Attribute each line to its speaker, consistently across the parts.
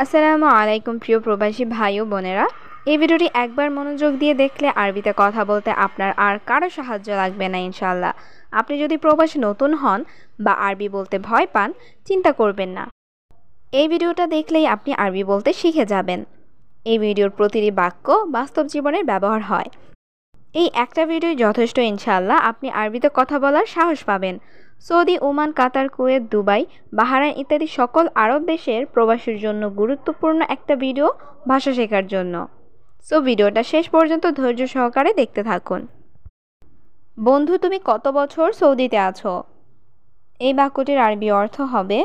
Speaker 1: আসসালামু আলাইকুম প্রিয় প্রবাসী ভাই ও বোনেরা। এই ভিডিওটি একবার মনোযোগ দিয়ে দেখলে আরবিতে কথা বলতে আপনার আর কারো সাহায্য লাগবে না ইনশাআল্লাহ। আপনি যদি প্রবাসী নতুন হন বা আরবি বলতে ভয় পান, চিন্তা করবেন না। এই ভিডিওটা দেখলেই আপনি আরবি বলতে শিখে যাবেন। এই ভিডিওর প্রতিটি বাক্য বাস্তব জীবনের ব্যবহার হয়। এই একটা ভিডিওই যথেষ্ট ইনশাআল্লাহ, আপনি আরবিতে কথা বলার সাহস পাবেন। সৌদি, ওমান, কাতার, কুয়েত, দুবাই, বাহরাইন ইত্যাদি সকল আরব দেশের প্রবাসীর জন্য গুরুত্বপূর্ণ একটা ভিডিও ভাষা শেখার জন্য। সো ভিডিওটা শেষ পর্যন্ত ধৈর্য সহকারে দেখতে থাকুন। বন্ধু, তুমি কত বছর সৌদিতে আছো? এই বাক্যটির আরবি অর্থ হবে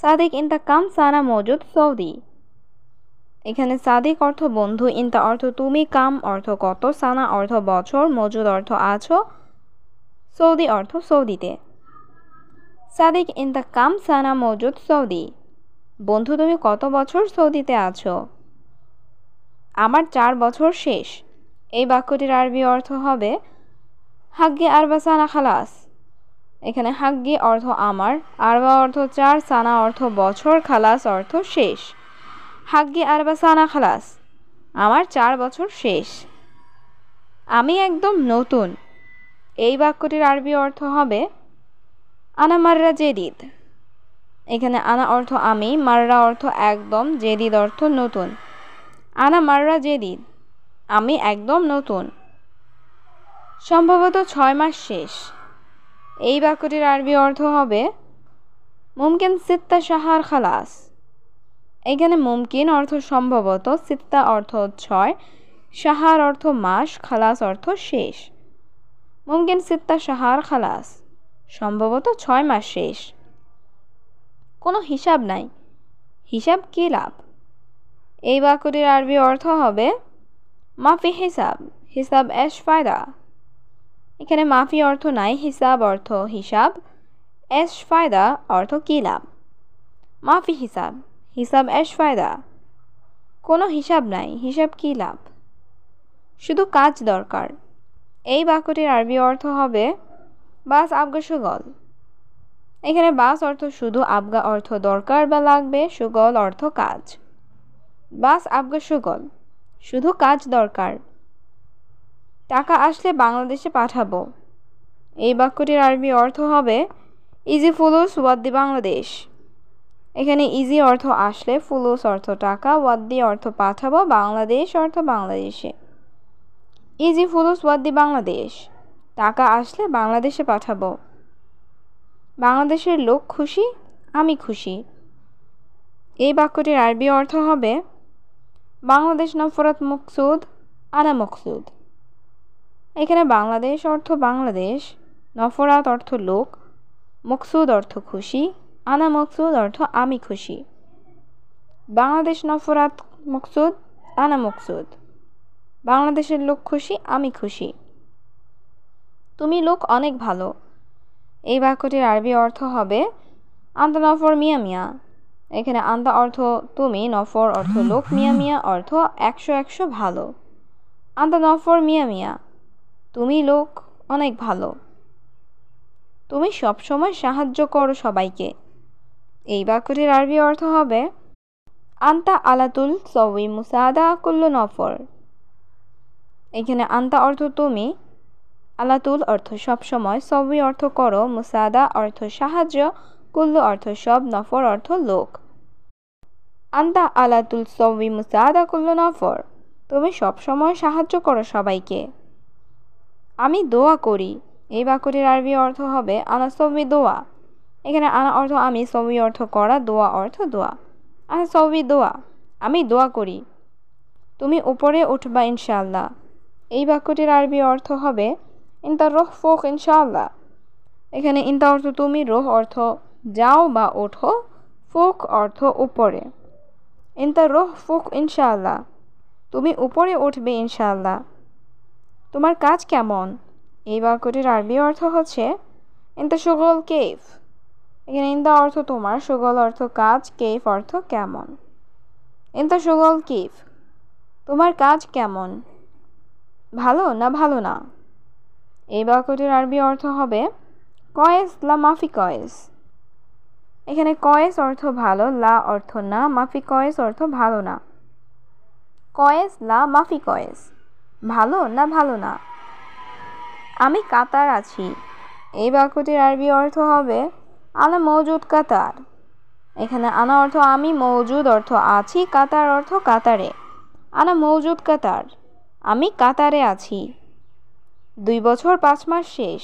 Speaker 1: সাদিক ইনতা কাম সানা মওজুদ সৌদি। এখানে সাদিক অর্থ বন্ধু, ইনতা অর্থ তুমি, কাম অর্থ কত, সানা অর্থ বছর, মজুদ অর্থ আছো, সৌদি অর্থ সৌদিতে। সাদিক ইনতা কাম সানা মওজুদ সৌদি। বন্ধু, তুমি কত বছর সৌদিতে আছো? আমার 4 বছর শেষ। এই বাক্যটির আরবি অর্থ হবে হাগ্গি আরবা সানা খালাস। এখানে হাগ্গি অর্থ আমার, আরবা অর্থ 4, সানা অর্থ বছর, খালাস অর্থ শেষ। হাগ্গি আরবা সানা খালাস, আমার 4 বছর শেষ। আমি একদম নতুন। এই বাক্যটির আরবি অর্থ হবে আনা মাররা জেদিদ। এখানে আনা অর্থ আমি, মাররা অর্থ একদম, জেদিদ অর্থ নতুন। আনা মাররা জেদিদ, আমি একদম নতুন। সম্ভবত 6 মাস শেষ। এই বাক্যটির আরবি অর্থ হবে মুমকিন সিত্তা শাহার খালাস। এখানে মুমকিন অর্থ সম্ভবত, সিত্তা অর্থ 6, শাহার অর্থ মাস, খালাস অর্থ শেষ। মুমকিন সিত্তা শাহার খালাস, সম্ভবত 6 মাস শেষ। কোনো হিসাব নাই, হিসাব কী লাভ? এই বাক্যটির আরবি অর্থ হবে মাফি হিসাব, হিসাব এশ ফায়দা। এখানে মাফি অর্থ নাই, হিসাব অর্থ হিসাব, এশ ফায়দা অর্থ কী লাভ। মাফি হিসাব, হিসাব এশ ফায়দা। কোনো হিসাব নাই, হিসাব কী লাভ? শুধু কাজ দরকার। এই বাক্যটির আরবি অর্থ হবে বাস আবগা সুগল। এখানে বাস অর্থ শুধু, আবগা অর্থ দরকার বা লাগবে, সুগল অর্থ কাজ। বাস আবগা সুগল, শুধু কাজ দরকার। টাকা আসলে বাংলাদেশে পাঠাবো। এই বাক্যটির আরবি অর্থ হবে ইজি ফুলুস ওয়াদ্দি বাংলাদেশ। এখানে ইজি অর্থ আসলে, ফুলুস অর্থ টাকা, ওয়াদ্দি অর্থ পাঠাবো, বাংলাদেশ অর্থ বাংলাদেশে। ইজি ফুলুস ওয়াদ্দি বাংলাদেশ, টাকা আসলে বাংলাদেশে পাঠাবো। বাংলাদেশের লোক খুশি, আমি খুশি। এই বাক্যটির আরবি অর্থ হবে বাংলাদেশ নফরত মকসুদ, আনা মকসুদ। এখানে বাংলাদেশ অর্থ বাংলাদেশ, নফরাত অর্থ লোক, মকসুদ অর্থ খুশি, আনা মকসুদ অর্থ আমি খুশি। বাংলাদেশ নফরাত মকসুদ, আনা মকসুদ। বাংলাদেশের লোক খুশি, আমি খুশি। তুমি লোক অনেক ভালো। এই বাক্যটির আরবি অর্থ হবে আন্তা নফর মিয়া মিয়া। এখানে আন্তা অর্থ তুমি, নফর অর্থ লোক, মিয়া মিয়া অর্থ 100 ভালো। আন্তা নফর মিয়া মিয়া, তুমি লোক অনেক ভালো। তুমি সবসময় সাহায্য করো সবাইকে। এই বাক্যটির আরবি অর্থ হবে আন্তা আলাতুল সউই মুসাদা কুল্লু নফর। এখানে আন্তা অর্থ তুমি, আলাতুল অর্থ সবসময়, সউই অর্থ করো, মুসাদা অর্থ সাহায্য, কুল্লু অর্থ সব, নফর অর্থ লোক। আন্তা আলাতুল সউই মুসাদা কুল্লু নফর, তুমি সবসময় সাহায্য করো সবাইকে। আমি দোয়া করি। এই বাক্যটির আরবি অর্থ হবে আনা সউই দোয়া। এখানে আনা অর্থ আমি, সউই অর্থ করা, দোয়া অর্থ দোয়া। আনা সউই দোয়া, আমি দোয়া করি। তুমি উপরে উঠবা ইনশাআল্লাহ। এই বাক্যটির আরবি অর্থ হবে ইনতা রোহ ফোক ইনশাআল্লাহ। এখানে ইনতা অর্থ তুমি, রোহ অর্থ যাও বা ওঠো, ফোক অর্থ উপরে। ইনতা রোহ ফোক ইনশাআল্লাহ, তুমি উপরে উঠবে ইনশাআল্লাহ। তোমার কাজ কেমন? এই বাক্যটির আরবি অর্থ হচ্ছে ইনতা সুগল কেফ। এখানে ইনতা অর্থ তোমার, সুগল অর্থ কাজ, কেফ অর্থ কেমন। ইনতা সুগল কেফ, তোমার কাজ কেমন? ভালো না ভালো না? এই বাক্যটির আরবি অর্থ হবে কয়েস লা মাফি কয়েস। এখানে কয়েস অর্থ ভালো, লা অর্থ না, মাফি কয়েস অর্থ ভালো না। কয়েস লা মাফি কয়েস, ভালো না ভালো না। আমি কাতার আছি, এই বাক্যটির আরবি অর্থ হবে আনা মৌজুদ কাতার। এখানে আনা অর্থ আমি, মৌজুদ অর্থ আছি, কাতার অর্থ কাতারে। আনা মৌজুদ কাতার, আমি কাতারে আছি। 2 বছর 5 মাস শেষ,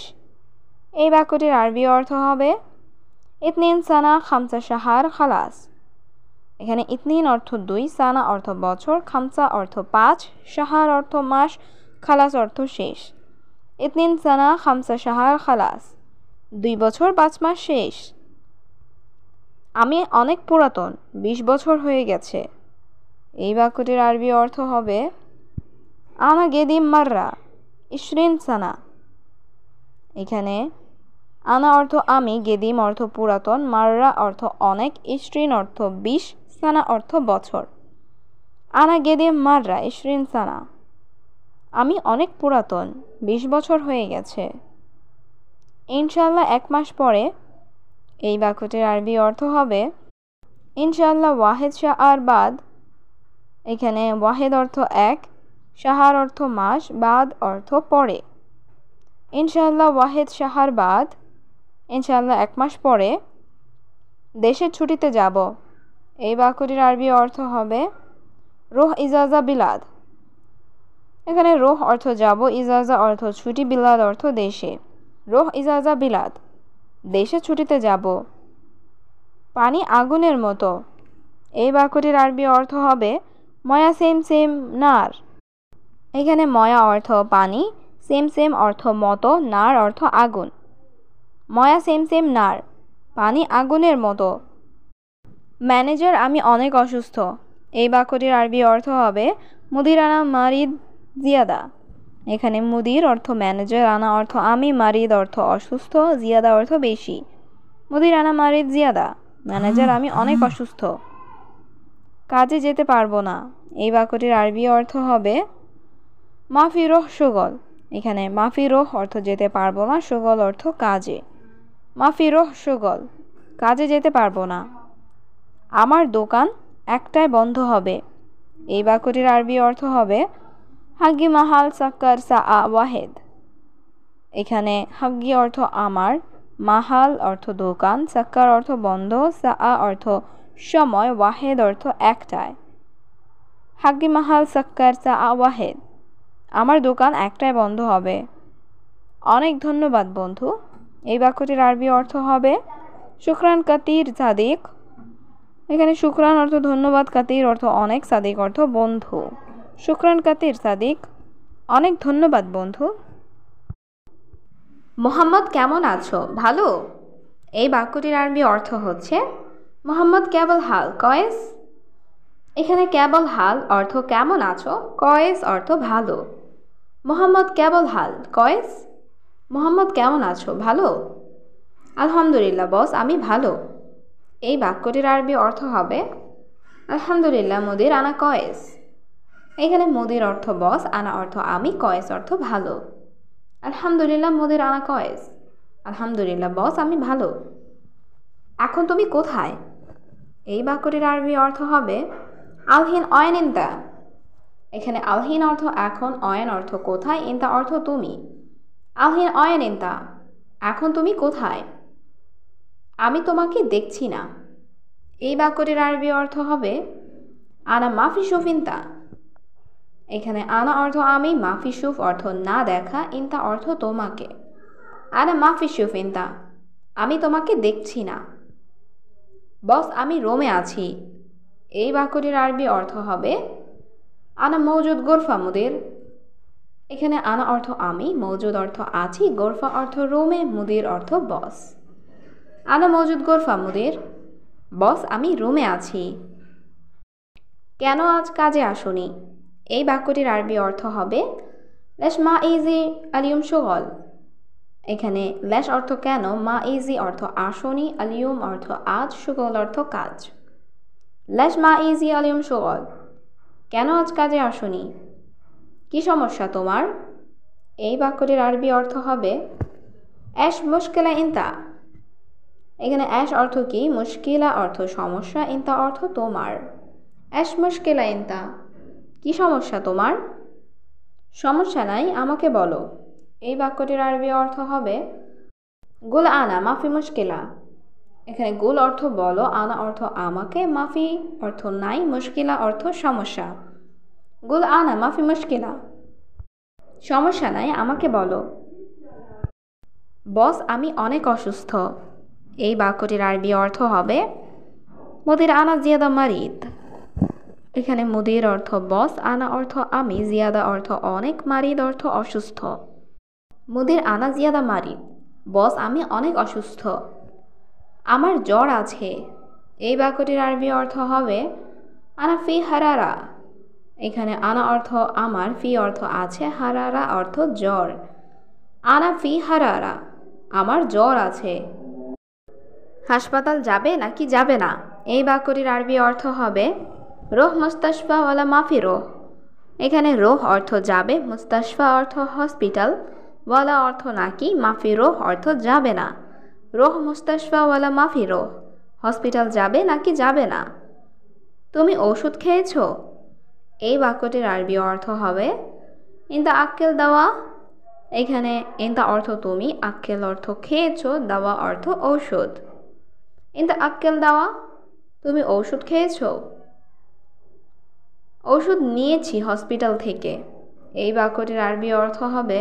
Speaker 1: এই বাক্যটির আরবি অর্থ হবে ইতনিন সানা খামসা শাহার খালাস। এখানে ইতনিন অর্থ 2, সানা অর্থ বছর, খামসা অর্থ 5, শাহার অর্থ মাস, খালাস অর্থ শেষ। ইতনিন সানা খামসা শাহার খালাস, 2 বছর 5 মাস শেষ। আমি অনেক পুরাতন, 20 বছর হয়ে গেছে, এই বাক্যটির আরবি অর্থ হবে আনা গেদিম মাররা 20 সানা। এখানে আনা অর্থ আমি, গেদিম অর্থ পুরাতন, মাররা অর্থ অনেক, 20 অর্থ 20, সানা অর্থ বছর। আনা গেদিম মাররা 20 সানা, আমি অনেক পুরাতন, 20 বছর হয়ে গেছে। ইনশাআল্লাহ 1 মাস পরে, এই বাক্যটির আরবি অর্থ হবে ইনশাআল্লাহ ওয়াহেদ শাহর বাদ। এখানে ওয়াহেদ অর্থ 1, শাহর অর্থ মাস, বাদ অর্থ পরে। ইনশাআল্লাহ ওয়াহেদ শাহর বাদ, ইনশাআল্লাহ 1 মাস পরে দেশের ছুটিতে যাব, এই বাক্যটির আরবি অর্থ হবে রোহ ইজাজা বিলাদ। এখানে রোহ অর্থ যাব, ইজাজা অর্থ ছুটি, বিলাদ অর্থ দেশে। রোহ ইজাজা বিলাদ, দেশে ছুটিতে যাব। পানি আগুনের মতো, এই বাক্যটির আরবি অর্থ হবে ময়া সেম সেম নার। এখানে ময়া অর্থ পানি, সেম সেম অর্থ মতো, নার অর্থ আগুন। ময়া সেম সেম নার, পানি আগুনের মতো। ম্যানেজার আমি অনেক অসুস্থ, এই বাক্যটির আরবি অর্থ হবে মুদির আনা মারিদ জিয়াদা। এখানে মুদির অর্থ ম্যানেজার, আনা অর্থ আমি, মারিদ অর্থ অসুস্থ, জিয়াদা অর্থ বেশি। মুদির আনা মারিদ জিয়াদা, ম্যানেজার আমি অনেক অসুস্থ। কাজে যেতে পারবো না, এই বাক্যটির আরবি অর্থ হবে মাফি রোহ সুগল। এখানে মাফি রোহ অর্থ যেতে পারবো না, সুগল অর্থ কাজে। মাফি রোহ সুগল, কাজে যেতে পারবো না। আমার দোকান 1টায় বন্ধ হবে, এই বাক্যটির আরবি অর্থ হবে হাগি মাহাল সাক্কার সা ওয়াহেদ। এখানে হাগি অর্থ আমার, মাহাল অর্থ দোকান, সাক্কার অর্থ বন্ধ, সা অর্থ সময়, ওয়াহেদ অর্থ 1টায়। হাগি মাহাল সাক্কার সা ওয়াহেদ, আমার দোকান 1টায় বন্ধ হবে। অনেক ধন্যবাদ বন্ধু, এই বাক্যটির আরবি অর্থ হবে শুকরান কাতির সাদিক। এখানে শুকরান অর্থ ধন্যবাদ, কাতির অর্থ অনেক, সাদিক অর্থ বন্ধু। শুকরান কাতির সাদিক, অনেক ধন্যবাদ বন্ধু। মোহাম্মদ কেমন আছো, ভালো, এই বাক্যটির আরবি অর্থ হচ্ছে মোহাম্মদ কেবল হাল কয়েস। এখানে কেবল হাল অর্থ কেমন আছো, কয়েস অর্থ ভালো। মোহাম্মদ কেবল হাল কয়েস, মোহাম্মদ কেমন আছো, ভালো। আলহামদুলিল্লাহ বস, আমি ভালো, এই বাক্যটির আরবি অর্থ হবে আলহামদুলিল্লাহ মুদির আনা কয়েস। এখানে মুদির অর্থ বস, আনা অর্থ আমি, কয়েস অর্থ ভালো। আলহামদুলিল্লাহ মুদির আনা কয়েস, আলহামদুলিল্লাহ বস আমি ভালো। এখন তুমি কোথায়, এই বাক্যটির আরবি অর্থ হবে আলহিন অয়েন ইনতা। এখানে আলহিন অর্থ এখন, অয়েন অর্থ কোথায়, ইনতা অর্থ তুমি। আলহিন অয়েন ইনতা, এখন তুমি কোথায়। আমি তোমাকে দেখছি না, এই বাক্যটির আরবি অর্থ হবে আনা মাফি শুফ ইনতা। এখানে আনা অর্থ আমি, মাফি শুফ অর্থ না দেখা, ইনতা অর্থ তোমাকে। আনা মাফি শুফ ইনতা, আমি তোমাকে দেখছি না। বস আমি রোমে আছি, এই বাক্যটির আরবি অর্থ হবে আনা মৌজুদ গোরফা মুদির। এখানে আনা অর্থ আমি, মৌজুদ অর্থ আছি, গোরফা অর্থ রোমে, মুদির অর্থ বস। আনা মৌজুদ গোরফা মুদির, বস আমি রুমে আছি। কেন আজ কাজে আসুনি, এই বাক্যটির আরবি অর্থ হবে লেশ মা ইজি আলিয়ম শোগল। এখানে লেশ অর্থ কেন, মা ইজি অর্থ আসনি, আলিয়ম অর্থ আজ, শোগল অর্থ কাজ। লেশ মা ইজি আলিয়ম শোগল, কেন আজ কাজে আসুনি। কি সমস্যা তোমার, এই বাক্যটির আরবি অর্থ হবে এশ মুশকিলা ইনতা। এখানে অ্যাশ অর্থ কি? মুশকিলা অর্থ সমস্যা, ইনতা অর্থ তোমার। অ্যাশ মুশকিলা ইনতা, কি সমস্যা তোমার? সমস্যা নাই, আমাকে বলো। এই বাক্যটির আরবি অর্থ হবে গুল আনা মাফি মুশকিলা। এখানে গুল অর্থ বলো, আনা অর্থ আমাকে, মাফি অর্থ নাই, মুশকিলা অর্থ সমস্যা। গুল আনা মাফি মুশকিলা, সমস্যা নাই, আমাকে বলো। বস আমি অনেক অসুস্থ। এই বাক্যটির আরবি অর্থ হবে মুদির আনা জিয়াদা মারিদ। এখানে মুদির অর্থ বস, আনা অর্থ আমি, জিয়াদা অর্থ অনেক, মারিদ অর্থ অসুস্থ। মুদির আনা জিয়াদা মারিদ, বস আমি অনেক অসুস্থ। আমার জ্বর আছে। এই বাক্যটির আরবি অর্থ হবে আনা ফি হারারা। এখানে আনা অর্থ আমার, ফি অর্থ আছে, হারারা অর্থ জ্বর। আনা ফি হারারা, আমার জ্বর আছে। হাসপাতাল যাবে নাকি যাবে না? এই বাক্যটির আরবি অর্থ হবে রোহ মুস্তাশফা ওয়ালা মাফি রোহ। এখানে রোহ অর্থ যাবে, মুস্তাশফা অর্থ হসপিটাল, ওয়ালা অর্থ নাকি, মাফি রোহ অর্থ যাবে না। রোহ মুস্তাশফা ওয়ালা মাফি রোহ, হসপিটাল যাবে নাকি যাবে না। তুমি ওষুধ খেয়েছো? এই বাক্যটির আরবি অর্থ হবে ইনতা আক্কেল দাওয়া। এখানে ইনতা অর্থ তুমি, আক্কেল অর্থ খেয়েছো, দাওয়া অর্থ ঔষধ। ইনতা আক্কেল দাওয়া, তুমি ঔষধ খেয়েছো? ওষুধ নিয়েছি হসপিটাল থেকে। এই বাক্যটির আরবি অর্থ হবে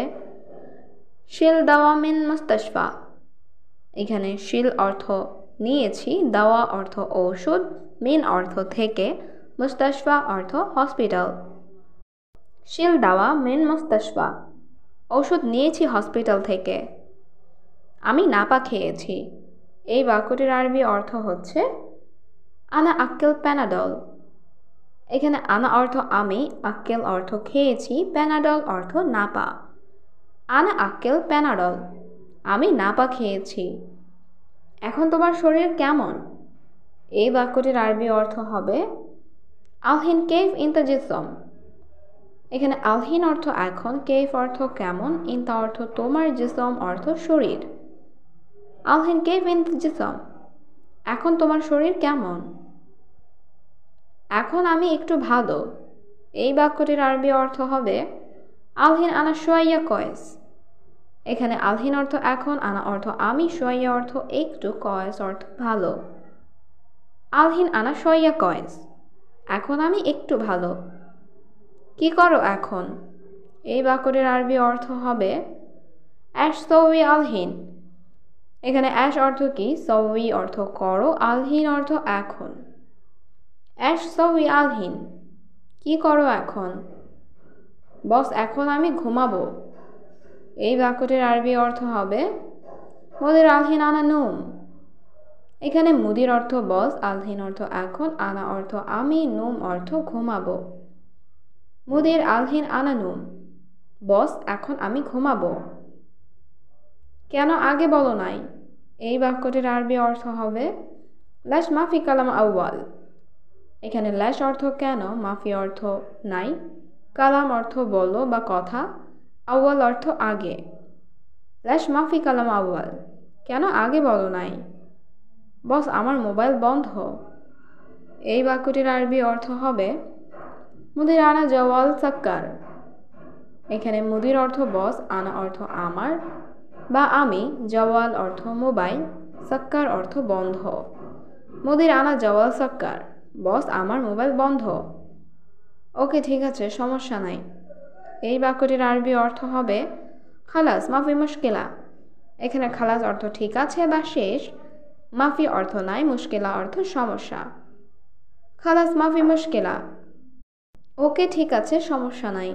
Speaker 1: শিল দাওয়া মিন মুস্তাশফা। এখানে শিল অর্থ নিয়েছি, দাওয়া অর্থ ঔষধ, মিন অর্থ থেকে, মুস্তাশফা অর্থ হসপিটাল। শিল দাওয়া মিন মুস্তাশফা, ঔষধ নিয়েছি হসপিটাল থেকে। আমি নাপা খেয়েছি। এই বাক্যটির আরবি অর্থ হচ্ছে আনা আক্কেল প্যানাডল। এখানে আনা অর্থ আমি, আক্কেল অর্থ খেয়েছি, প্যানাডল অর্থ নাপা। আনা আক্কেল প্যানাডল, আমি নাপা খেয়েছি। এখন তোমার শরীর কেমন? এই বাক্যটির আরবি অর্থ হবে আলহিন কেফ ইনতা জিসম। এখানে আলহিন অর্থ এখন, কেফ অর্থ কেমন, ইনতা অর্থ তোমার, জিসম অর্থ শরীর। আলহিন কেফ ইনতা জিসম, এখন তোমার শরীর কেমন? এখন আমি একটু ভালো। এই বাক্যটির আরবি অর্থ হবে আলহিন আনা শোয়াইয়া কয়েস। এখানে আলহিন অর্থ এখন, আনা অর্থ আমি, শোয়াইয়া অর্থ একটু, কয়েস অর্থ ভালো। আলহিন আনা শোয়াইয়া কয়েস, এখন আমি একটু ভালো। কি করো এখন? এই বাক্যটির আরবি অর্থ হবে অ্যাশ সৌই আলহিন। এখানে অ্যাশ অর্থ কি, সৌই অর্থ করো, আলহিন অর্থ এখন। অ্যাশ সৌই আলহিন, কি করো এখন? বস এখন আমি ঘুমাবো। এই বাক্যটির আরবি অর্থ হবে মুদির আলহিন আনা নুম। এখানে মুদির অর্থ বস, আলহিন অর্থ এখন, আনা অর্থ আমি, নুম অর্থ ঘুমাবো। মুদির আলহিন আনা নুম, বস এখন আমি ঘুমাবো। কেন আগে বলো নাই? এই বাক্যটির আরবি অর্থ হবে লাশ মাফি কালাম আউয়াল। এখানে লাশ অর্থ কেন, মাফি অর্থ নাই, কালাম অর্থ বলো বা কথা, আউয়াল অর্থ আগে। লাশ মাফি কালাম আউয়াল, কেন আগে বলো নাই? বস আমার মোবাইল বন্ধ। এই বাক্যটির আরবি অর্থ হবে মুদির আনা জওয়াল সাক্কার। এখানে মুদির অর্থ বস, আনা অর্থ আমার বা আমি, জওয়াল অর্থ মোবাইল, সাক্কার অর্থ বন্ধ। মুদির আনা জওয়াল সাক্কার, বস আমার মোবাইল বন্ধ। ওকে ঠিক আছে, সমস্যা নাই। এই বাক্যটির আরবি অর্থ হবে খালাস মাফি মুশকিলা। এখানে খালাস অর্থ ঠিক আছে বা শেষ, মাফি অর্থ নাই, মুশকিলা অর্থ সমস্যা। খালাস মাফি মুশকিলা, ওকে ঠিক আছে, সমস্যা নাই।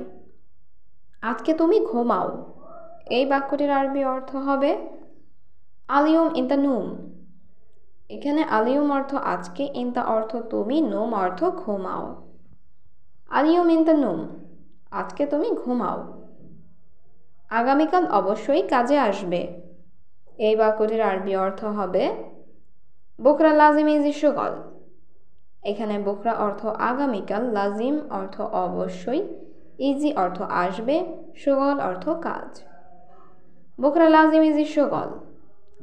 Speaker 1: আজকে তুমি ঘুমাও। এই বাক্যটির আরবি অর্থ হবে আলিয়ম ইনতা নুম। এখানে আলিয়ম অর্থ আজকে, ইনতা অর্থ তুমি, নুম অর্থ ঘুমাও। আলিয়ম ইনতা নুম, আজকে তুমি ঘুমাও। আগামীকাল অবশ্যই কাজে আসবে। এই বাক্যটির আরবি অর্থ হবে বুকরা লাজিম ইজি শুগল। এখানে বুকরা অর্থ আগামীকাল, লাজিম অর্থ অবশ্যই, ইজি অর্থ আসবে, শুগল অর্থ কাজ। বুকরা লাজিম ইজি শুগল,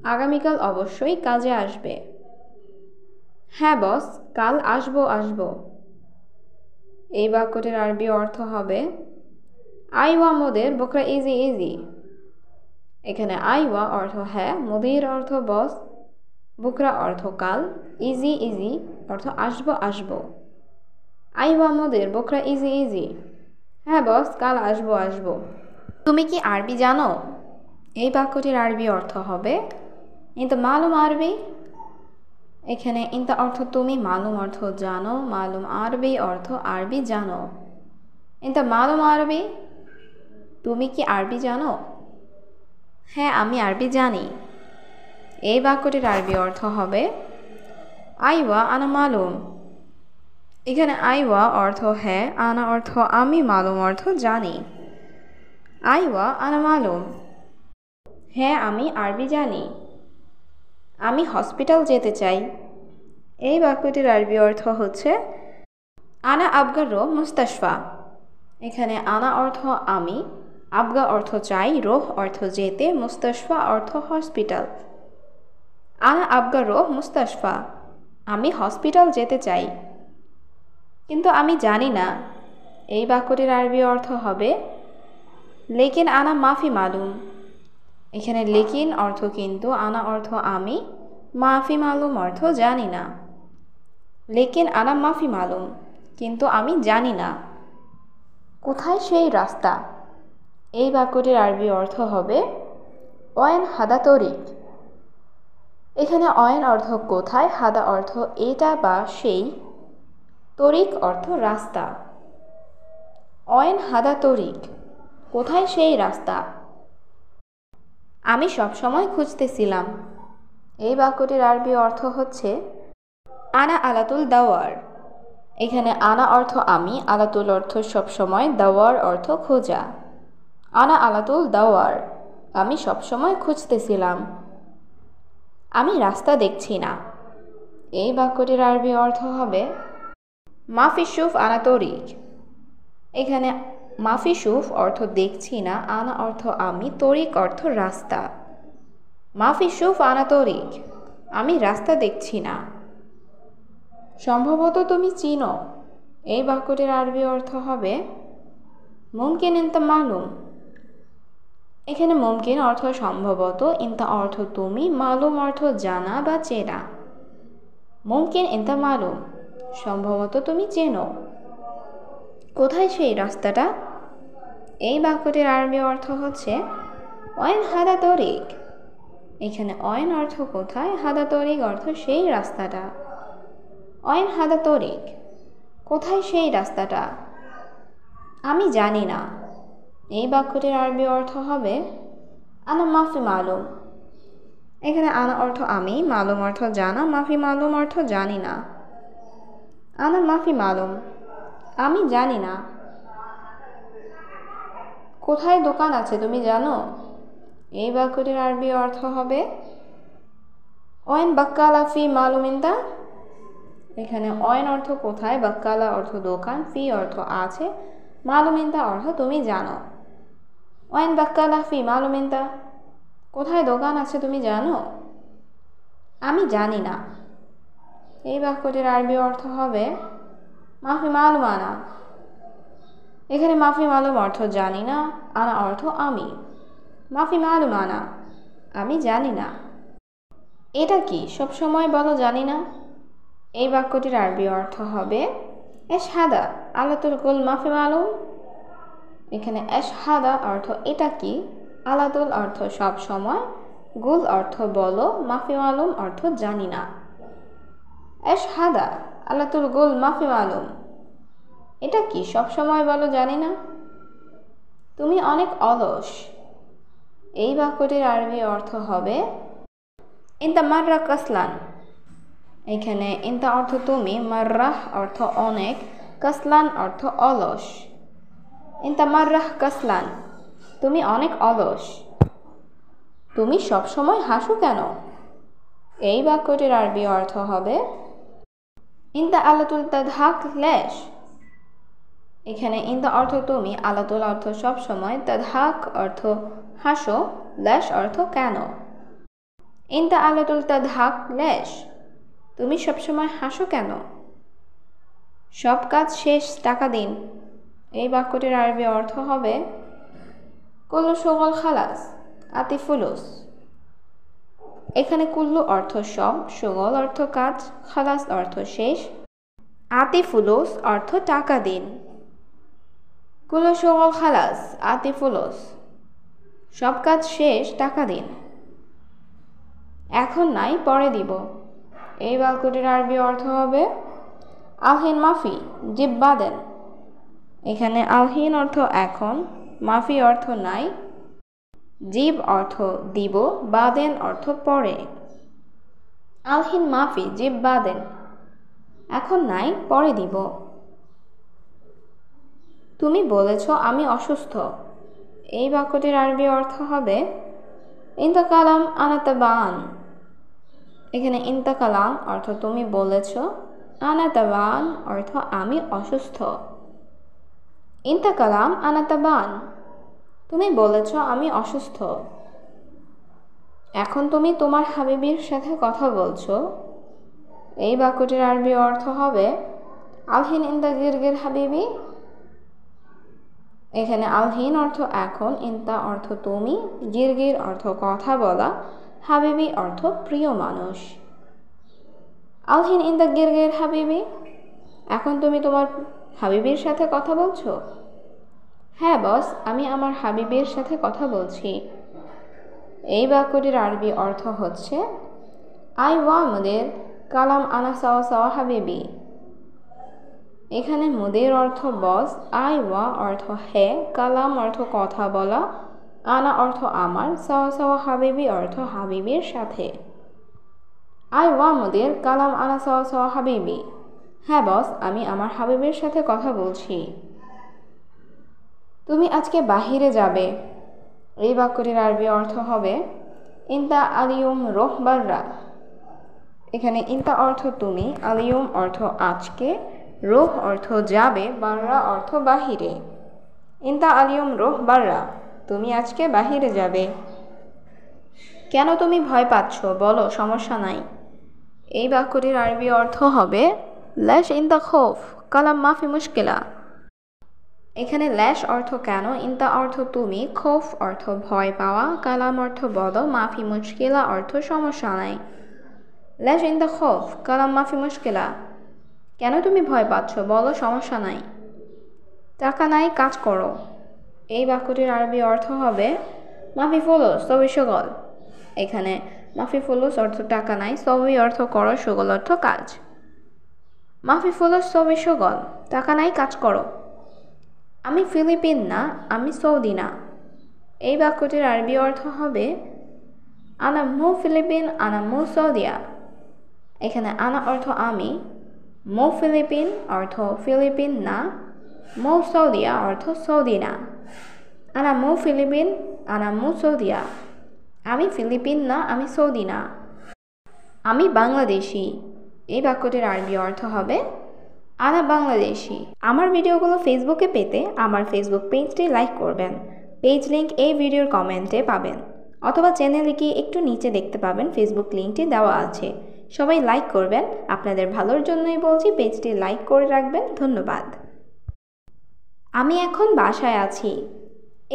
Speaker 1: আগামীকাল অবশ্যই কাজে আসবে। হ্যাঁ বস, কাল আসবো। এই বাক্যটির আরবি অর্থ হবে আইওয়া মোদের বকরা ইজি। এখানে আইওয়া অর্থ হ্যাঁ, মুদির অর্থ বস, বুকরা অর্থ কাল, ইজি অর্থ আসবো। আইওয়া মোদের বকরা ইজি। হ্যাঁ বস, কাল আসবো। তুমি কি আরবি জানো? এই বাক্যটির আরবি অর্থ হবে ইনতা মালুম আরবি। এখানে ইনতা অর্থ তুমি, মালুম অর্থ জানো, মালুম আরবি অর্থ আরবি জানো। ইনতা মালুম আরবি, তুমি কি আরবি জানো? হ্যাঁ, আমি আরবি জানি। এই বাক্যটির আরবি অর্থ হবে আইওয়া আনা মালুম। এখানে আইওয়া অর্থ হ্যাঁ, আনা অর্থ আমি, মালুম অর্থ জানি। আইওয়া আনা মালুম, হ্যাঁ আমি আরবি জানি। আমি হসপিটাল যেতে চাই। এই বাক্যটির আরবি অর্থ হচ্ছে আনা আবগা রো মুস্তাশফা। এখানে আনা অর্থ আমি, আবগা অর্থ চাই, রোহ অর্থ যেতে, মুস্তাশফা অর্থ হসপিটাল। আনা আবগা রো মুস্তাশফা, আমি হসপিটাল যেতে চাই, কিন্তু আমি জানি না। এই বাক্যটির আরবি অর্থ হবে লেকিন আনা মাফি মালুম। এখানে লেকিন অর্থ কিন্তু, আনা অর্থ আমি, মাফি মালুম অর্থ জানি না। লেকিন আনা মাফি মালুম, কিন্তু আমি জানি না। কোথায় সেই রাস্তা? এই বাক্যটির আরবি অর্থ হবে অয়েন হাদা তরিক। এখানে অয়েন অর্থ কোথায়, হাদা অর্থ এটা বা সেই, তরিক অর্থ রাস্তা। অয়েন হাদা তরিক, কোথায় সেই রাস্তা? আমি সবসময় খুঁজতেছিলাম। এই বাক্যটির আরবি অর্থ হচ্ছে আনা আলাতুল দাওয়ার। এখানে আনা অর্থ আমি, আলাতুল অর্থ সবসময়, দাওয়ার অর্থ খোঁজা। আনা আলাতুল দাওয়ার, আমি সবসময় খুঁজতেছিলাম। আমি রাস্তা দেখছি না। এই বাক্যটির আরবি অর্থ হবে মাফি শুফ আনা তরিক। এখানে মাফি শুফ অর্থ দেখছি না, আনা অর্থ আমি, তরিক অর্থ রাস্তা। মাফি শুফ আনা তরিক, আমি রাস্তা দেখছি না। সম্ভবত তুমি চিনো। এই বাক্যটির আরবি অর্থ হবে মুমকিন ইনতা মালুম। এখানে মুমকিন অর্থ সম্ভবত, ইনতা অর্থ তুমি, মালুম অর্থ জানা বা চেনা। মুমকিন ইনতা মালুম, সম্ভবত তুমি চেনো। কোথায় সেই রাস্তাটা? এই বাক্যটির আরবি অর্থ হচ্ছে অয়েন হাদা তরিক। এখানে অয়েন অর্থ কোথায়, হাদা তরিক অর্থ সেই রাস্তাটা। অয়েন হাদা তরিক, কোথায় সেই রাস্তাটা? আমি জানি না। এই বাক্যটির আরবি অর্থ হবে আনা মাফি মালুম। এখানে আনা অর্থ আমি, মালুম অর্থ জানা, মাফি মালুম অর্থ জানি না। আনা মাফি মালুম, আমি জানি না। কোথায় দোকান আছে তুমি জানো? এই বাক্যটির আরবি অর্থ হবে ওয়েন বাক্কালা ফি মালুমিন্দা। এখানে অয়েন অর্থ কোথায়, বাক্কালা অর্থ দোকান, ফি অর্থ আছে, মালুমিন্দা অর্থ তুমি জানো। ওয়েন বাক্কালা ফি মালুমিন্দা, কোথায় দোকান আছে তুমি জানো? আমি জানি না। এই বাক্যটির আরবি অর্থ হবে মাফি মালুম আনা। এখানে মাফি মালুম অর্থ জানি না, আনা অর্থ আমি। মাফি মালুম আনা, আমি জানি না। এটা কি সবসময় বলো জানি না? এই বাক্যটির আরবি অর্থ হবে এশহাদা আলাতুল কুল মাফি মালুম। এখানে এশহাদা অর্থ এটা কি, আলাতুল অর্থ সব সময়, গুল অর্থ বলো, মাফি মালুম অর্থ জানি না। এশহাদা আলাতুল গুল মাফি মালুম, এটা কি সব সময় বলো জানি না? তুমি অনেক অলস। এই বাক্যটির আরবি অর্থ হবে ইনতা মাররা কাসলান। এখানে ইনতা অর্থ তুমি, মাররাহ অর্থ অনেক, কাসলান অর্থ অলস। ইনতা মাররাহ কাসলান, তুমি অনেক অলস। তুমি সবসময় হাসো কেন? এই বাক্যটির আরবি অর্থ হবে ইনতা আলাতুল তাদহাক লেশ। এখানে ইনতা অর্থ তুমি, আলাতুল অর্থ সবসময়, তাদহাক অর্থ হাসো, লেশ অর্থ কেন। ইনতা আলাতুল তাদহাক লেশ, তুমি সবসময় হাসো কেন? সব কাজ শেষ, টাকা দিন। এই বাক্যটির আরবি অর্থ হবে কুল্লু শুগল খালাস আতি ফুলুস। এখানে কুল্লু অর্থ সব, শুগল অর্থ কাজ, খালাস অর্থ শেষ, আতি ফুলুস অর্থ টাকা দিন। কুল্লু শুগল খালাস আতি ফুলুস, সব কাজ শেষ, টাকা দিন। এখন নাই, পরে দিব। এই বাক্যটির আরবি অর্থ হবে আলহিন মাফি জিব বাদেন। এখানে আলহিন অর্থ এখন, মাফি অর্থ নাই, জিব অর্থ দিব, বাদেন অর্থ পরে। আলহিন মাফি জিব বাদেন, এখন নাই, পরে দিব। তুমি বলেছ আমি অসুস্থ। এই বাক্যটির আরবি অর্থ হবে ইনতা কালাম আনা তাবান। এখানে ইনতা কালাম অর্থ তুমি বলেছ, আনা তাবান অর্থ আমি অসুস্থ। ইনতা কালাম আনা তাবান, তুমি বলেছ আমি অসুস্থ। এখন তুমি তোমার হাবিবির সাথে কথা বলছো। এই বাক্যটির আরবি অর্থ হবে আলহিন ইনতা গিরগির হাবিবি। এখানে আলহিন অর্থ এখন, ইনতা অর্থ তুমি, গিরগির অর্থ কথা বলা, হাবিবি অর্থ প্রিয় মানুষ। আলহিন ইনতা গিরগির হাবিবি, এখন তুমি তোমার হাবিবির সাথে কথা বলছো? হ্যাঁ বস, আমি আমার হাবিবের সাথে কথা বলছি। এই বাক্যটির আরবি অর্থ হচ্ছে আই ওয়া মুদের কালাম আনা সাওয়া সাওয়া হাবিবি। এখানে মুদের অর্থ বস, আই ওয়া অর্থ হে, কালাম অর্থ কথা বলা, আনা অর্থ আমার, সাওয়া সাওয়া হাবিবি অর্থ হাবিবের সাথে। আই ওয়া মুদের কালাম আনা সাওয়া সাওয়া হাবিবি। হ্যাঁ বস, আমি আমার হাবিবের সাথে কথা বলছি। তুমি আজকে বাহিরে যাবে। এই বাক্যটির আরবি অর্থ হবে ইনতা আলিয়ুম রোহ বাররা। এখানে ইনতা অর্থ তুমি, আলিয়ুম অর্থ আজকে, রোহ অর্থ যাবে, বাররা অর্থ বাহিরে। ইনতা আলিয়ুম রোহ বাররা, তুমি আজকে বাহিরে যাবে। কেন তুমি ভয় পাচ্ছ? বলো, সমস্যা নাই। এই বাক্যটির আরবি অর্থ হবে লেশ ইনতা খৌফ কালাম মাফি মুশকিলা। এখানে ল্যাশ অর্থ কেন, ইনতা অর্থ তুমি, খৌফ অর্থ ভয় পাওয়া, কালাম অর্থ বলো, মাফি মুশকিলা অর্থ সমস্যা নাই। ল্যাশ ইনতা খৌফ কালাম মাফি মুশকিলা, কেন তুমি ভয় পাচ্ছ? বলো, সমস্যা নাই। টাকা নাই, কাজ করো। এই বাক্যটির আরবি অর্থ হবে মাফি ফুলুস সবই সুগল। এখানে মাফি ফুলুস অর্থ টাকা নাই, সবই অর্থ করো, সুগল অর্থ কাজ। মাফি ফুলুস সবই সুগল, টাকা নাই, কাজ করো। আমি ফিলিপিন না, আমি সৌদি না। এই বাক্যটির আরবি অর্থ হবে আনা মু ফিলিপিন আনা মু সৌদিয়া। এখানে আনা অর্থ আমি, মু ফিলিপিন অর্থ ফিলিপিন না, মু সৌদিয়া অর্থ সৌদি না। আনা মু ফিলিপিন আনা মু সৌদিয়া, আমি ফিলিপিন না, আমি সৌদি না। আমি বাংলাদেশি। এই বাক্যটির আরবি অর্থ হবে আনা বাংলাদেশি। আমার ভিডিওগুলো ফেসবুকে পেতে আমার ফেসবুক পেজটি লাইক করবেন। পেজ লিংক এই ভিডিওর কমেন্টে পাবেন, অথবা চ্যানেলে গিয়ে একটু নিচে দেখতে পাবেন ফেসবুক লিংকটি দেওয়া আছে। সবাই লাইক করবেন, আপনাদের ভালোর জন্যই বলছি, পেজটি লাইক করে রাখবেন। ধন্যবাদ। আমি এখন বাসায় আছি।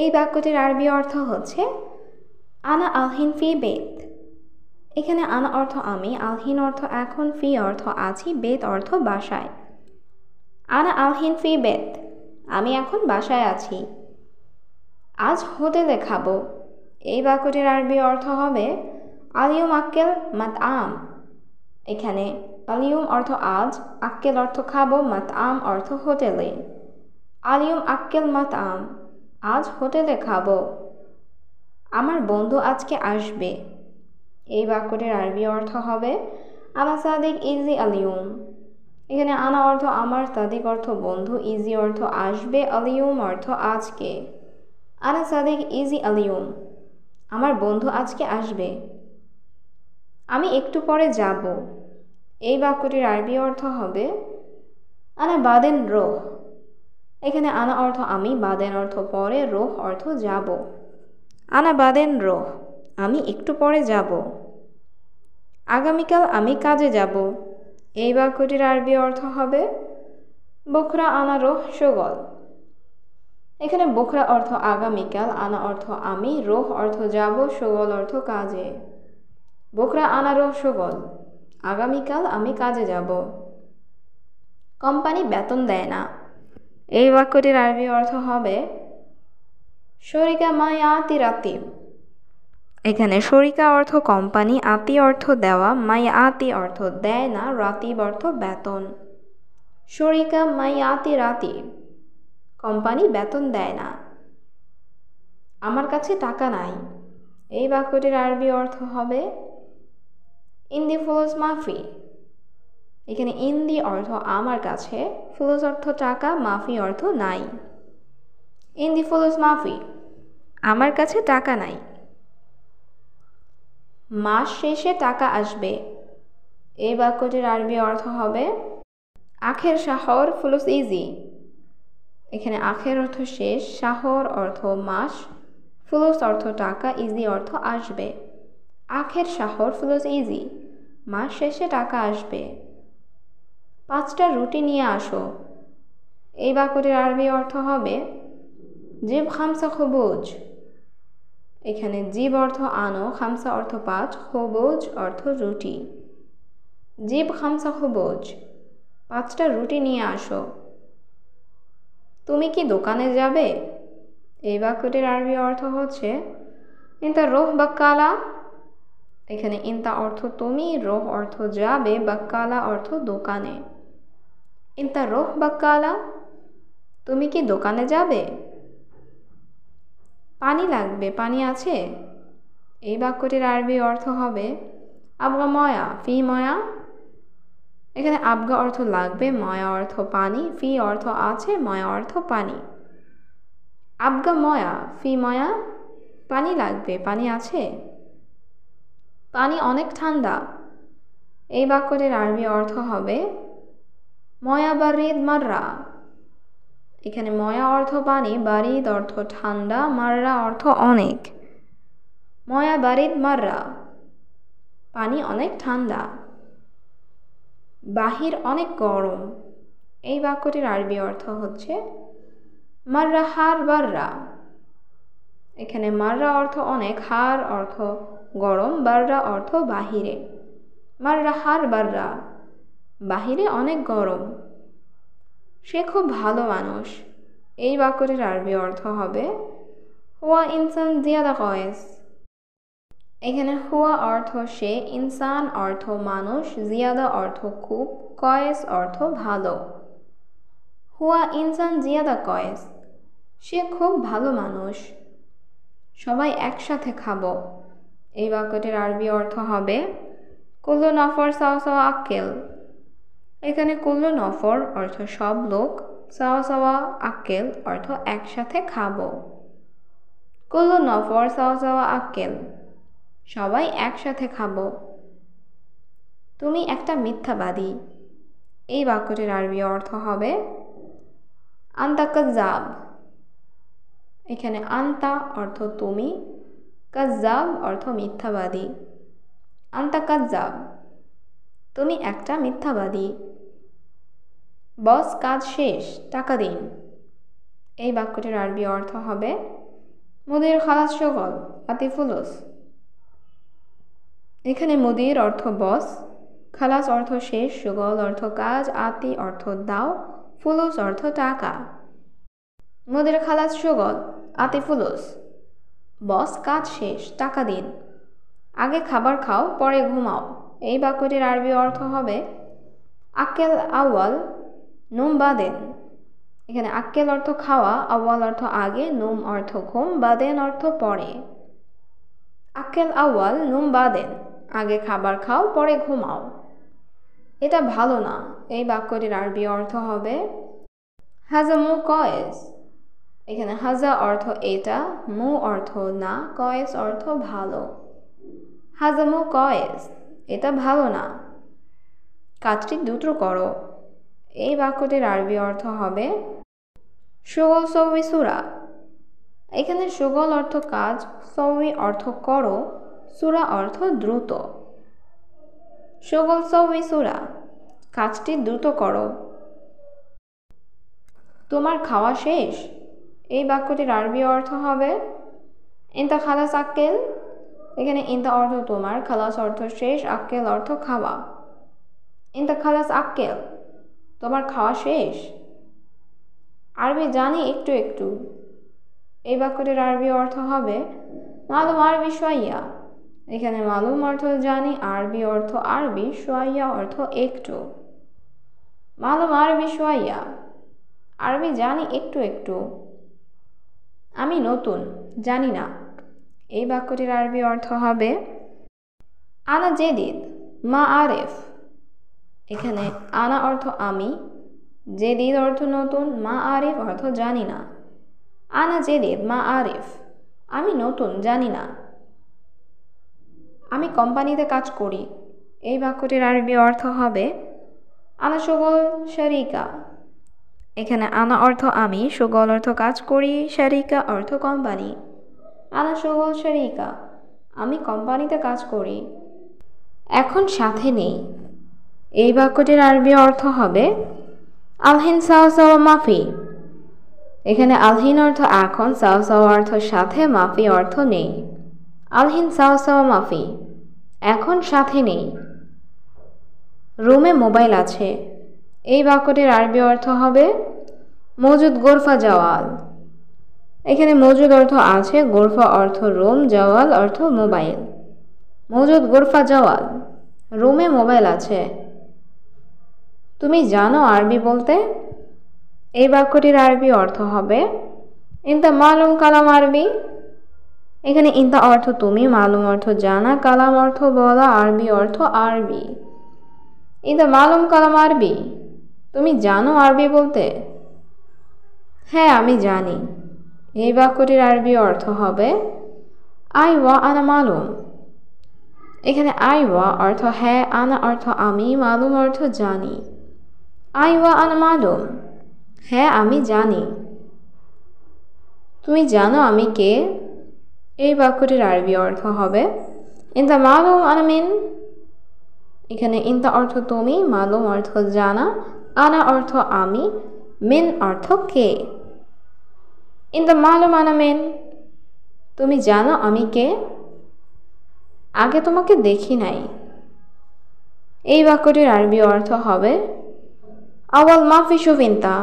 Speaker 1: এই বাক্যটির আরবি অর্থ হচ্ছে আনা আলহিন ফি বেত। এখানে আনা অর্থ আমি, আলহিন অর্থ এখন, ফি অর্থ আছি, বেত অর্থ বাসায়। আনা আলহিন ফি বেত, আমি এখন বাসায় আছি। আজ হোটেলে খাবো। এই বাক্যটির আরবি অর্থ হবে আলিয়ুম আক্কেল মাত আম। এখানে আলিয়ুম অর্থ আজ, আক্কেল অর্থ খাবো, মাত আম অর্থ হোটেলে। আলিয়ুম আক্কেল মাত আম, আজ হোটেলে খাবো। আমার বন্ধু আজকে আসবে। এই বাক্যটির আরবি অর্থ হবে আনা সাদিক ইজি আলিয়ুম। এখানে আনা অর্থ আমার, সাদিক অর্থ বন্ধু, ইজি অর্থ আসবে, আলিয়ুম অর্থ আজকে। আনা সাদিক ইজি আলিয়ুম, আমার বন্ধু আজকে আসবে। আমি একটু পরে যাব। এই বাক্যটির আরবি অর্থ হবে আনা বাদেন রোহ। এখানে আনা অর্থ আমি, বাদেন অর্থ পরে, রোহ অর্থ যাব। আনা বাদেন রোহ, আমি একটু পরে যাব। আগামীকাল আমি কাজে যাব। এই বাক্যটির আরবি অর্থ হবে বকরা আনা রোহ শগল। এখানে বকরা অর্থ আগামীকাল, আনা অর্থ আমি, রোহ অর্থ যাব, শগল অর্থ কাজে। বকরা আনা রোহ শগল, আগামীকাল আমি কাজে যাব। কোম্পানি বেতন দেয় না। এই বাক্যটির আরবি অর্থ হবে শরিকা মায়াতি রাতিব। এখানে শরিকা অর্থ কোম্পানি, আতি অর্থ দেওয়া, মায়াতি অর্থ দেয় না, রাতিব অর্থ বেতন। শরিকা মায়াতি রাতিব, কোম্পানি বেতন দেয় না। আমার কাছে টাকা নাই। এই বাক্যটির আরবি অর্থ হবে ইন্দি ফুলুস মাফি। এখানে ইন্দি অর্থ আমার কাছে, ফুলুস অর্থ টাকা, মাফি অর্থ নাই। ইন্দি ফুলুস মাফি, আমার কাছে টাকা নাই। মাস শেষে টাকা আসবে। এই বাক্যটির আরবি অর্থ হবে আখের শাহর ফুলুস ইজি। এখানে আখের অর্থ শেষ, শাহর অর্থ মাস, ফুলুস অর্থ টাকা, ইজি অর্থ আসবে। আখের শাহর ফুলুস ইজি, মাস শেষে টাকা আসবে। 5টা রুটি নিয়ে আসো। এই বাক্যটির আরবি অর্থ হবে জিব খামসা খবুজ। এখানে জিব অর্থ আনো, খামসা অর্থ 5, খবুজ অর্থ রুটি। জিব খামসা খবুজ, 5টা রুটি নিয়ে আসো। তুমি কি দোকানে যাবে? এই বাক্যটির আরবি অর্থ হচ্ছে ইনতা রোহ বাক্কালা। এখানে ইনতা অর্থ তুমি, রোহ অর্থ যাবে, বাক্কালা অর্থ দোকানে। ইনতা রোহ বাক্কালা, তুমি কি দোকানে যাবে? পানি লাগবে, পানি আছে? এই বাক্যটির আরবি অর্থ হবে আবগা ময়া ফি ময়া। এখানে আবগা অর্থ লাগবে, ময়া অর্থ পানি, ফি অর্থ আছে, ময়া অর্থ পানি। আবগা ময়া ফি ময়া, পানি লাগবে, পানি আছে? পানি অনেক ঠান্ডা। এই বাক্যটির আরবি অর্থ হবে ময়া বারিদ মাররা। এখানে ময়া অর্থ পানি, বারিদ অর্থ ঠান্ডা, মাররা অর্থ অনেক। ময়া বারিদ মাররা, পানি অনেক ঠান্ডা। বাহির অনেক গরম। এই বাক্যটির আরবি অর্থ হচ্ছে মাররা হার বাররা। এখানে মাররা অর্থ অনেক, হার অর্থ গরম, বাররা অর্থ বাহিরে। মাররা হার বাররা, বাহিরে অনেক গরম। সে খুব ভালো মানুষ। এই বাক্যটির আরবি অর্থ হবে হুয়া ইনসান জিয়াদা কয়েস। এখানে হুয়া অর্থ সে, ইনসান অর্থ মানুষ, জিয়াদা অর্থ খুব, কয়েস অর্থ ভালো। হুয়া ইনসান জিয়াদা কয়েস, সে খুব ভালো মানুষ। সবাই একসাথে খাবো। এই বাক্যটির আরবি অর্থ হবে কুল্লু নফর সাওয়া সাওয়া আক্কেল। এখানে কুল্লু নফর অর্থ সব লোক, সাওয়া সাওয়া আক্কেল অর্থ একসাথে খাবো। কুল্লু নফর সাওয়া সাওয়া আক্কেল, সবাই একসাথে খাবো। তুমি একটা মিথ্যাবাদী। এই বাক্যটির আরবি অর্থ হবে আন্তা কাজ্জাব। এখানে আন্তা অর্থ তুমি, কাজ্জাব অর্থ মিথ্যাবাদী। আন্তা কাজ্জাব, তুমি একটা মিথ্যাবাদী। বস কাজ শেষ, টাকা দিন। এই বাক্যটির আরবি অর্থ হবে মুদির খালাস শগল আতি ফুলুস। এখানে মুদির অর্থ বস, খালাস অর্থ শেষ, শগল অর্থ কাজ, আতি অর্থ দাও, ফুলুস অর্থ টাকা। মুদির খালাস শগল আতি ফুলুস, বস কাজ শেষ, টাকা দিন। আগে খাবার খাও, পরে ঘুমাও। এই বাক্যটির আরবি অর্থ হবে আক্কেল আউয়াল নুম বাদেন। এখানে আক্কেল অর্থ খাওয়া, আউয়াল অর্থ আগে, নুম অর্থ ঘুম, বাদেন অর্থ পরে। আক্কেল আউয়াল নুম বাদেন, আগে খাবার খাও, পরে ঘুমাও। এটা ভালো না। এই বাক্যটির আরবি অর্থ হবে হাজা মু কয়েস। এখানে হাজা অর্থ এটা, মু অর্থ না, কয়েস অর্থ ভালো। হাজা মু কয়েস, এটা ভালো না। কাজটি দ্রুত করো। এই বাক্যটির আরবি অর্থ হবে সুগল সৌই সুরা। এখানে সুগল অর্থ কাজ, সৌই অর্থ করো, সুরা অর্থ দ্রুত। শুগল সউই সুরা, কাজটি দ্রুত করো। তোমার খাওয়া শেষ? এই বাক্যটির আরবি অর্থ হবে ইনতা খালাস আক্কেল। এখানে ইনতা অর্থ তোমার, খালাস অর্থ শেষ, আক্কেল অর্থ খাওয়া। ইনতা খালাস আক্কেল, তোমার খাওয়া শেষ? আরবি জানি একটু একটু। এই বাক্যটির আরবি অর্থ হবে মালুম আরবি শোয়াইয়া। এখানে মালুম অর্থ জানি, আরবি অর্থ আরবি, শোয়াইয়া অর্থ একটু। মালুম আরবি শোয়াইয়া, আরবি জানি একটু একটু। আমি নতুন, জানি না। এই বাক্যটির আরবি অর্থ হবে আনা জেদিদ মা আরেফ। এখানে আনা অর্থ আমি, জেদিদ অর্থ নতুন, মা আরিফ অর্থ জানি না। আনা জেদিদ মা আরিফ, আমি নতুন, জানি না। আমি কোম্পানিতে কাজ করি। এই বাক্যটির আরবি অর্থ হবে আনা শুগল শরিকা। এখানে আনা অর্থ আমি, শুগল অর্থ কাজ করি, শরিকা অর্থ কোম্পানি। আনা শুগল শরিকা, আমি কোম্পানিতে কাজ করি। এখন সাথে নেই। এই বাক্যটির আরবি অর্থ হবে আলহিন সাও সাও মাফি। এখানে আলহিন অর্থ এখন, সাও সাও অর্থ সাথে, মাফি অর্থ নেই। আলহিন সাও সাও মাফি, এখন সাথে নেই। রুমে মোবাইল আছে। এই বাক্যটির আরবি অর্থ হবে মজুদ গোরফা জাওয়াল। এখানে মজুদ অর্থ আছে, গোরফা অর্থ রুম, জাওয়াল অর্থ মোবাইল। মজুদ গোরফা জাওয়াল, রুমে মোবাইল আছে। তুমি জানো আরবি বলতে? এই বাক্যটির আরবি অর্থ হবে ইনতা মালুম কালাম আরবি। এখানে ইনতা অর্থ তুমি, মালুম অর্থ জানা, কালাম অর্থ বলা, আরবি অর্থ আরবি। ইনতা মালুম কালাম আরবি, তুমি জানো আরবি বলতে? হ্যাঁ, আমি জানি। এই বাক্যটির আরবি অর্থ হবে আই ওয়া আনা মালুম। এখানে আই ওয়া অর্থ হ্যাঁ, আনা অর্থ আমি, মালুম অর্থ জানি। আই ওয়া আনা মালুম, হ্যাঁ আমি জানি। তুমি জানো আমি কে? এই বাক্যটির আরবি অর্থ হবে ইনতা মালুম আনা মিন। এখানে ইনতা অর্থ তুমি, মালুম অর্থ জানা, আনা অর্থ আমি, মিন অর্থ কে। ইনতা মালুম আনা মিন, তুমি জানো আমি কে? আগে তোমাকে দেখি নাই। এই বাক্যটির আরবি অর্থ হবে আওয়াল মাফি শুফ ইনতা।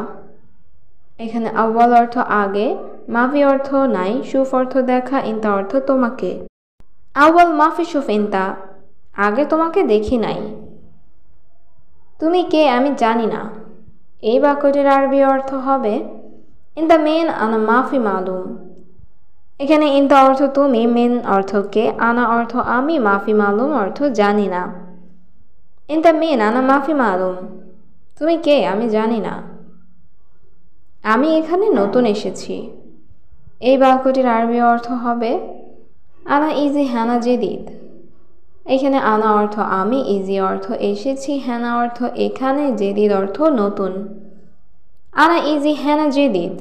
Speaker 1: এখানে আওয়াল অর্থ আগে, মাফি অর্থ নাই, শুফ অর্থ দেখা, ইনতা অর্থ তোমাকে। আওয়াল মাফি শুফ ইনতা, আগে তোমাকে দেখি নাই। তুমি কে আমি জানি না। এই বাক্যটির আরবি অর্থ হবে ইনতা মেন আনা মাফি মালুম। এখানে ইনতা অর্থ তুমি, মেন অর্থ কে, আনা অর্থ আমি, মাফি মালুম অর্থ জানি না। ইনতা মেন আনা মাফি মালুম, তুমি কে আমি জানি না। আমি এখানে নতুন এসেছি। এই বাক্যটির আরবি অর্থ হবে আনা ইজি হ্যানা জেদিদ। এখানে আনা অর্থ আমি, ইজি অর্থ এসেছি, হ্যানা অর্থ এখানে, জেদিদ অর্থ নতুন। আনা ইজি হ্যানা জেদিদ,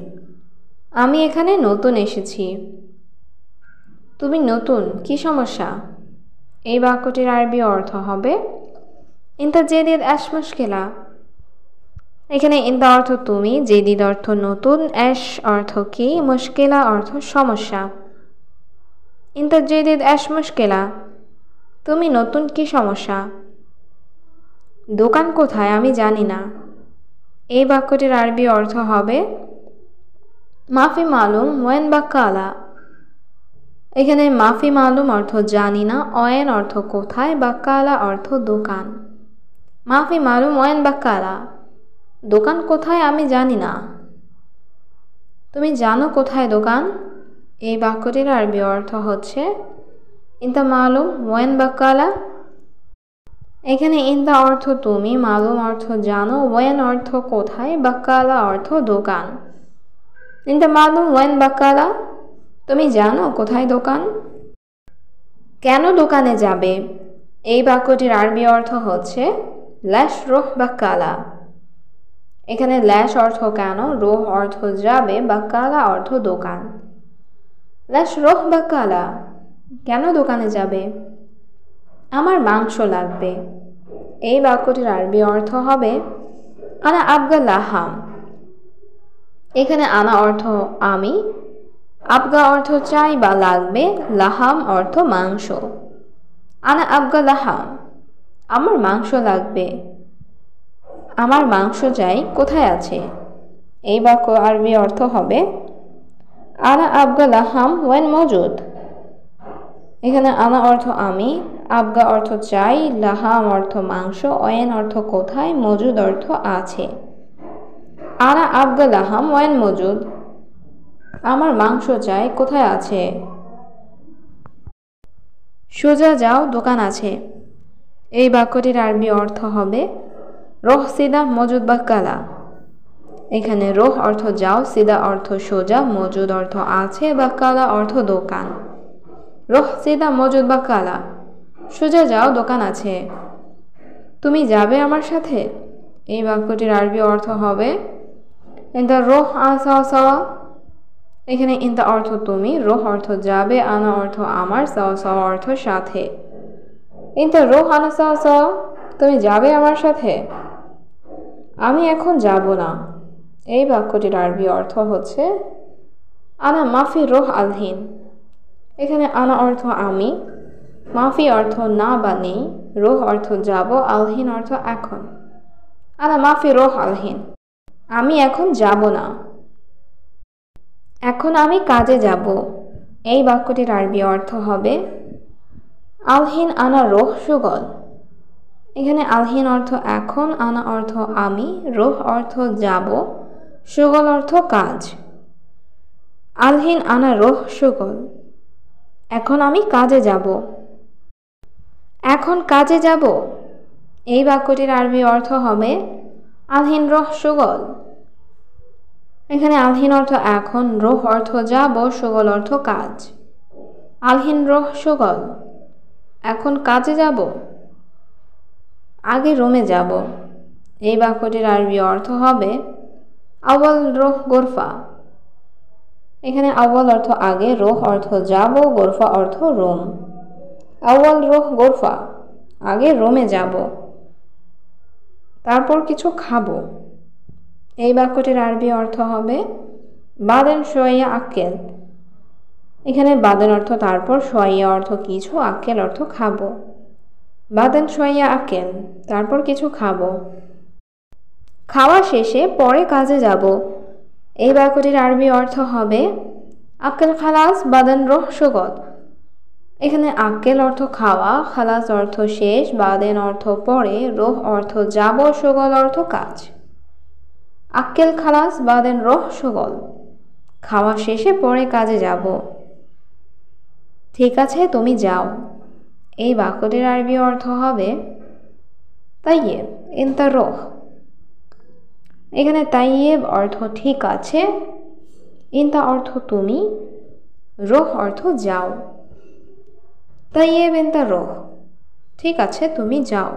Speaker 1: আমি এখানে নতুন এসেছি। তুমি নতুন, কি সমস্যা? এই বাক্যটির আরবি অর্থ হবে ইনতা জেদিদ অ্যাশ মুশকিলা। এখানে ইনতা অর্থ তুমি, জেদিদ অর্থ নতুন, অ্যাশ অর্থ কি, মুশকিলা অর্থ সমস্যা। ইনতা জেদিদ অ্যাশ মুশকিলা, তুমি নতুন, কি সমস্যা? দোকান কোথায় আমি জানি না। এই বাক্যটির আরবি অর্থ হবে মাফি মালুম ওয়েন বাক্কালা। এখানে মাফি মালুম অর্থ জানি না, ওয়েন অর্থ কোথায়, বাক্কালা অর্থ দোকান। মাফি মালুম ওয়েন বাক্কালা, দোকান কোথায় আমি জানি না। তুমি জানো কোথায় দোকান? এই বাক্যটির আরবি অর্থ হচ্ছে ইনতা মালুম ওয়েন বাক্কালা। এখানে ইনতা অর্থ তুমি, মালুম অর্থ জানো, ওয়েন অর্থ কোথায়, বাক্কালা অর্থ দোকান। ইনতা মালুম ওয়েন বাক্কালা, তুমি জানো কোথায় দোকান? কেন দোকানে যাবে? এই বাক্যটির আরবি অর্থ হচ্ছে ল্যাশ রোহ বাক্কালা। এখানে ল্যাশ অর্থ কেন, রোহ অর্থ যাবে, বাক্কালা অর্থ দোকান। ল্যাশ রোহ বাক্কালা, কেন দোকানে যাবে? আমার মাংস লাগবে। এই বাক্যটির আরবি অর্থ হবে আনা আবগা লাহাম। এখানে আনা অর্থ আমি, আবগা অর্থ চাই বা লাগবে, লাহাম অর্থ মাংস। আনা আবগা লাহাম, আমার মাংস লাগবে। আমার মাংস চাই কোথায় আছে? এই বাক্য আরবি অর্থ হবে আনা আবগা লাহাম ওয়ান মজুদ। এখানে আনা অর্থ আমি, আবগা অর্থ চাই, লাহাম অর্থ মাংস, ওয়ান অর্থ কোথায়, মজুদ অর্থ আছে। আনা আবগা লাহাম ওয়ান মজুদ, আমার মাংস চাই কোথায় আছে? সোজা যাও দোকান আছে। এই বাক্যটির আরবি অর্থ হবে রোহ সিদা মজুদ বাক্কালা। এখানে রোহ অর্থ যাও, সিদা অর্থ সোজা, মজুদ অর্থ আছে, বাক্কালা অর্থ দোকান। রোহ সিদা মজুদ বাক্কালা, সোজা যাও দোকান আছে। তুমি যাবে আমার সাথে? এই বাক্যটির আরবি অর্থ হবে ইনতা রোহ আসা সাওয়া। এখানে ইনতা অর্থ তুমি, রোহ অর্থ যাবে, আনা অর্থ আমার, সাওয়া সাওয়া অর্থ সাথে। ইনতা রোহ আনা সাওয়া সাওয়া, তুমি যাবে আমার সাথে? আমি এখন যাব না। এই বাক্যটির আরবি অর্থ হচ্ছে আনা মাফি রোহ আলহিন। এখানে আনা অর্থ আমি, মাফি অর্থ না বা নেই, রোহ অর্থ যাব, আলহিন অর্থ এখন। আনা মাফি রোহ আলহিন, আমি এখন যাব না। এখন আমি কাজে যাব। এই বাক্যটির আরবি অর্থ হবে আলহিন আনা রোহ সুগল। এখানে আলহিন অর্থ এখন, আনা অর্থ আমি, রোহ অর্থ যাব, সুগল অর্থ কাজ। আলহিন আনা রোহ সুগল, এখন আমি কাজে যাব। এখন কাজে যাব। এই বাক্যটির আরবি অর্থ হবে আলহিন রোহ সুগল। এখানে আলহিন অর্থ এখন, রোহ অর্থ যাব, সুগল অর্থ কাজ। আলহিন রোহ সুগল, এখন কাজে যাব। আগে রুমে যাব। এই বাক্যটির আরবি অর্থ হবে আউয়াল রোহ গোরফা। এখানে আউয়াল অর্থ আগে, রোহ অর্থ যাব, গোরফা অর্থ রুম। আউয়াল রোহ গোরফা, আগে রুমে যাব। তারপর কিছু খাবো। এই বাক্যটির আরবি অর্থ হবে বাদেন শোয়াইয়া আক্কেল। এখানে বাদেন অর্থ তারপর, শোয়াইয়া অর্থ কিছু, আক্কেল অর্থ খাবো। বাদেন শোয়াইয়া আক্কেল, তারপর কিছু খাবো। খাওয়া শেষে পরে কাজে যাব। এই বাক্যটির আরবি অর্থ হবে আক্কেল খালাস বাদেন রোহ সুগল। এখানে আক্কেল অর্থ খাওয়া, খালাস অর্থ শেষ, বাদেন অর্থ পরে, রোহ অর্থ যাব, সুগল অর্থ কাজ। আক্কেল খালাস বাদেন রোহ সুগল, খাওয়া শেষে পরে কাজে যাব। ঠিক আছে তুমি যাও। এই বাক্যটির আরবি অর্থ হবে তাইয়েব ইনতা রোহ। এখানে তাইয়েব অর্থ ঠিক আছে, ইনতা অর্থ তুমি, রোহ অর্থ যাও। তাইয়েব ইনতা রোহ, ঠিক আছে তুমি যাও।